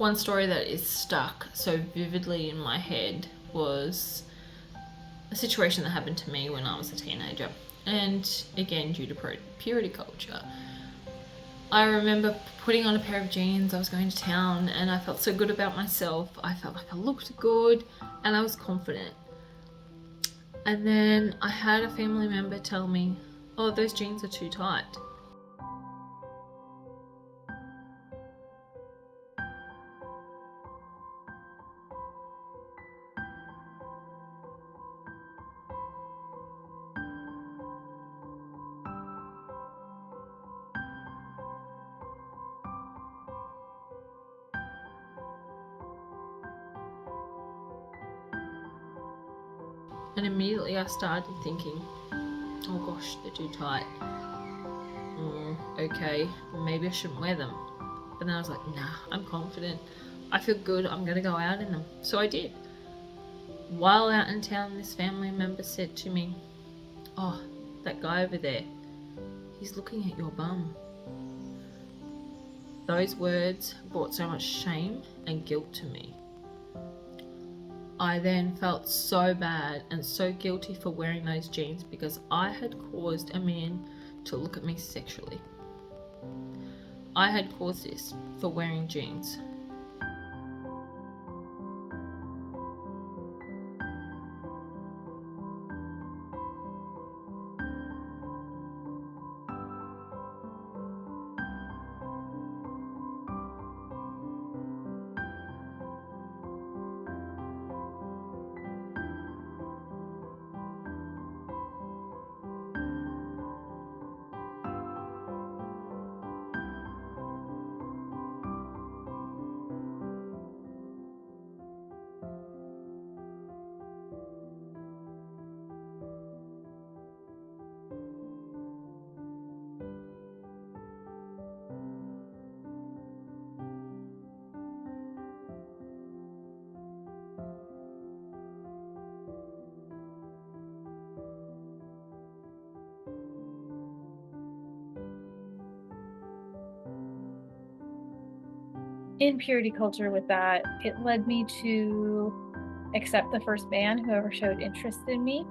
One story that is stuck so vividly in my head was a situation that happened to me when I was a teenager, and again due to purity culture. I remember putting on a pair of jeans. I was going to town and I felt so good about myself. I felt like I looked good and I was confident. And then I had a family member tell me, "Oh, those jeans are too tight." And immediately I started thinking, oh gosh, they're too tight. Okay, maybe I shouldn't wear them. But then I was like, nah, I'm confident. I feel good, I'm gonna go out in them. So I did. While out in town, this family member said to me, "Oh, that guy over there, he's looking at your bum." Those words brought so much shame and guilt to me. I then felt so bad and so guilty for wearing those jeans because I had caused a man to look at me sexually. I had caused this for wearing jeans. In purity culture with that, it led me to accept the first man who ever showed interest in me.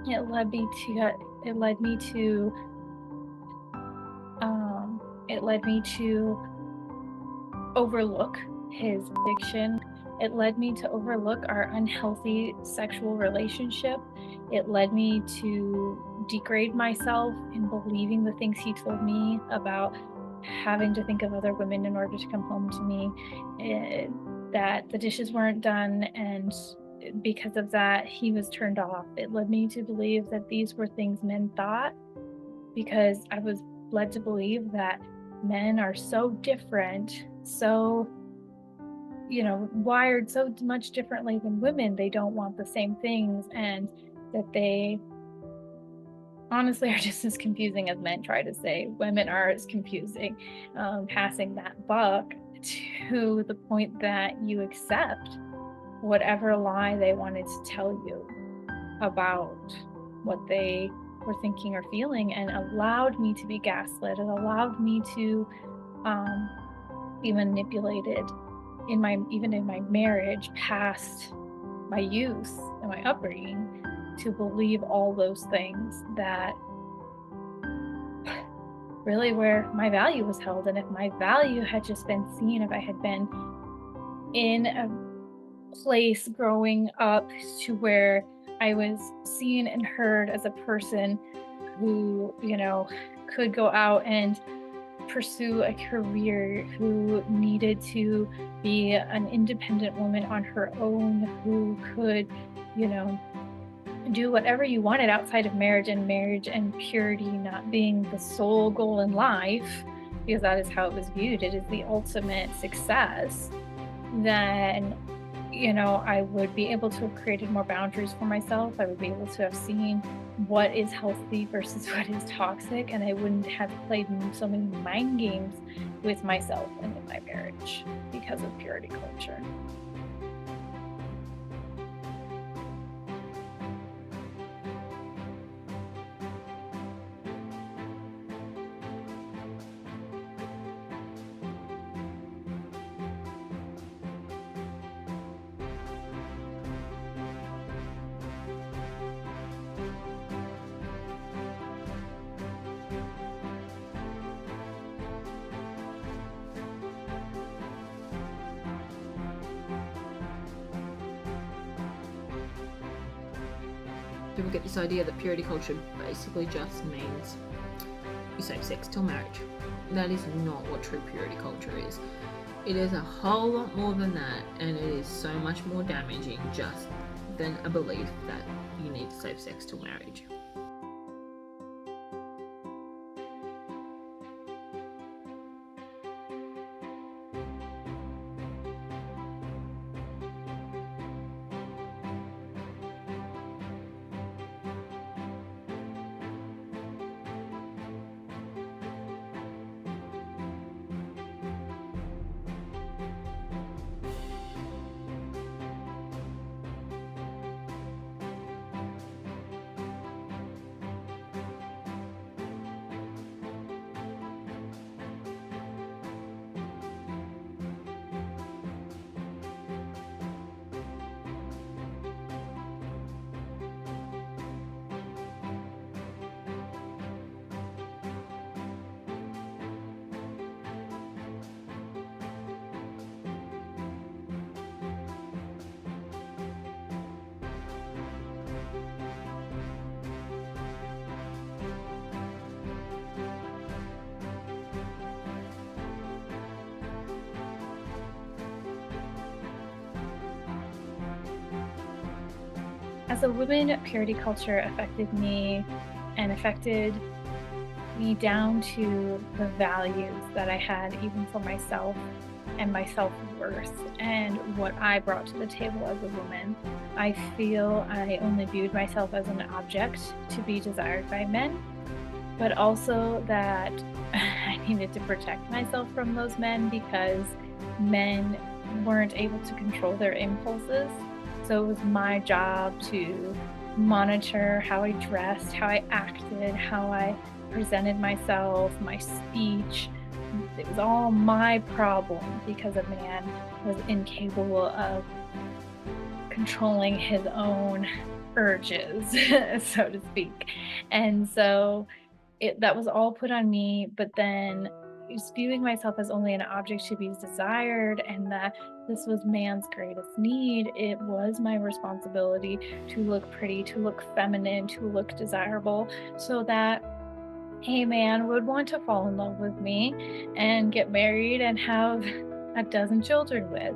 It led me to it led me to overlook his addiction. It led me to overlook our unhealthy sexual relationship. It led me to degrade myself in believing the things he told me about having to think of other women in order to come home to me, that the dishes weren't done, and because of that, he was turned off. It led me to believe that these were things men thought, because I was led to believe that men are so different, so wired so much differently than women. They don't want the same things, and that they honestly are just as confusing as men try to say women are as confusing. Passing that buck to the point that you accept whatever lie they wanted to tell you about what they were thinking or feeling, and allowed me to be gaslit. It allowed me to be manipulated even in my marriage, past my youth and my upbringing, to believe all those things that really where my value was held. And if my value had just been seen, if I had been in a place growing up to where I was seen and heard as a person who, could go out and pursue a career, who needed to be an independent woman on her own, who could, do whatever you wanted outside of marriage, and purity not being the sole goal in life, because that is how it was viewed. It is the ultimate success. Then, I would be able to have created more boundaries for myself. I would be able to have seen what is healthy versus what is toxic, and I wouldn't have played so many mind games with myself and in my marriage because of purity culture. people get this idea that purity culture basically just means you save sex till marriage. That is not what true purity culture is. It is a whole lot more than that, and it is so much more damaging just than a belief that you need to save sex till marriage. As a woman, purity culture affected me and affected me down to the values that I had even for myself and my self-worth and what I brought to the table as a woman. I feel I only viewed myself as an object to be desired by men, but also that I needed to protect myself from those men because men weren't able to control their impulses. So it was my job to monitor how I dressed, how I acted, how I presented myself, my speech. It was all my problem because a man was incapable of controlling his own urges, so to speak. And so that was all put on me, but then just viewing myself as only an object to be desired and that this was man's greatest need, it was my responsibility to look pretty, to look feminine, to look desirable, so that a man would want to fall in love with me and get married and have a dozen children with.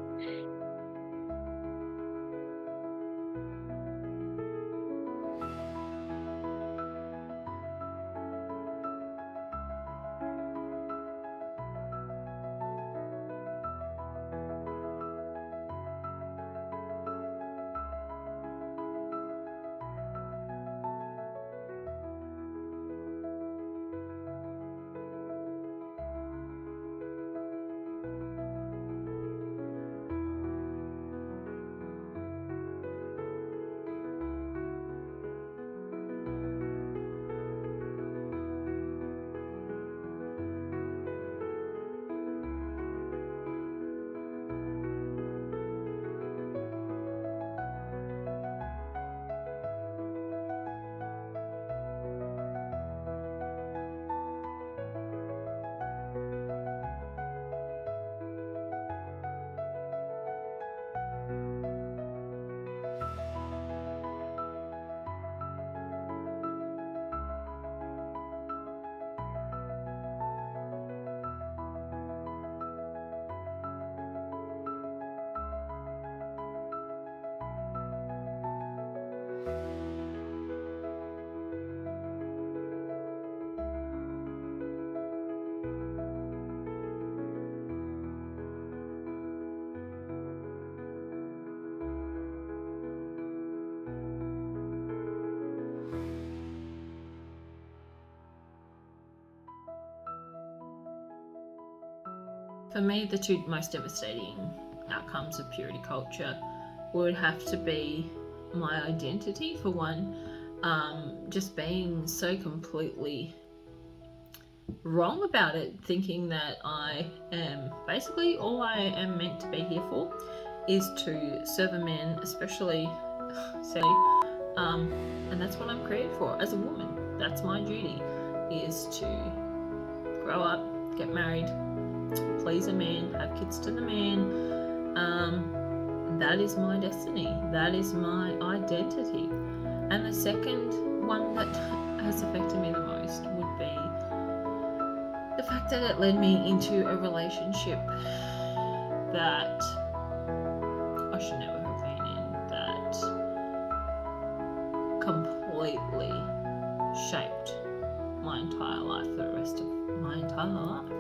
For me, the two most devastating outcomes of purity culture would have to be my identity, for one, just being so completely wrong about it, thinking that I am basically all I am meant to be here for is to serve a man, especially say, and that's what I'm created for as a woman. That's my duty, is to grow up, get married, please a man, have kids to the man. That is my destiny. That is my identity. And the second one that has affected me the most would be the fact that it led me into a relationship that I should never have been in, that completely shaped my entire life for the rest of my entire life.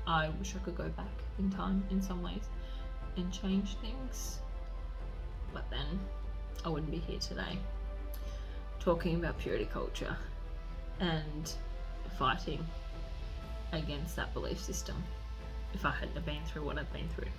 I wish I could go back in time in some ways and change things, but then I wouldn't be here today talking about purity culture and fighting against that belief system if I hadn't have been through what I've been through.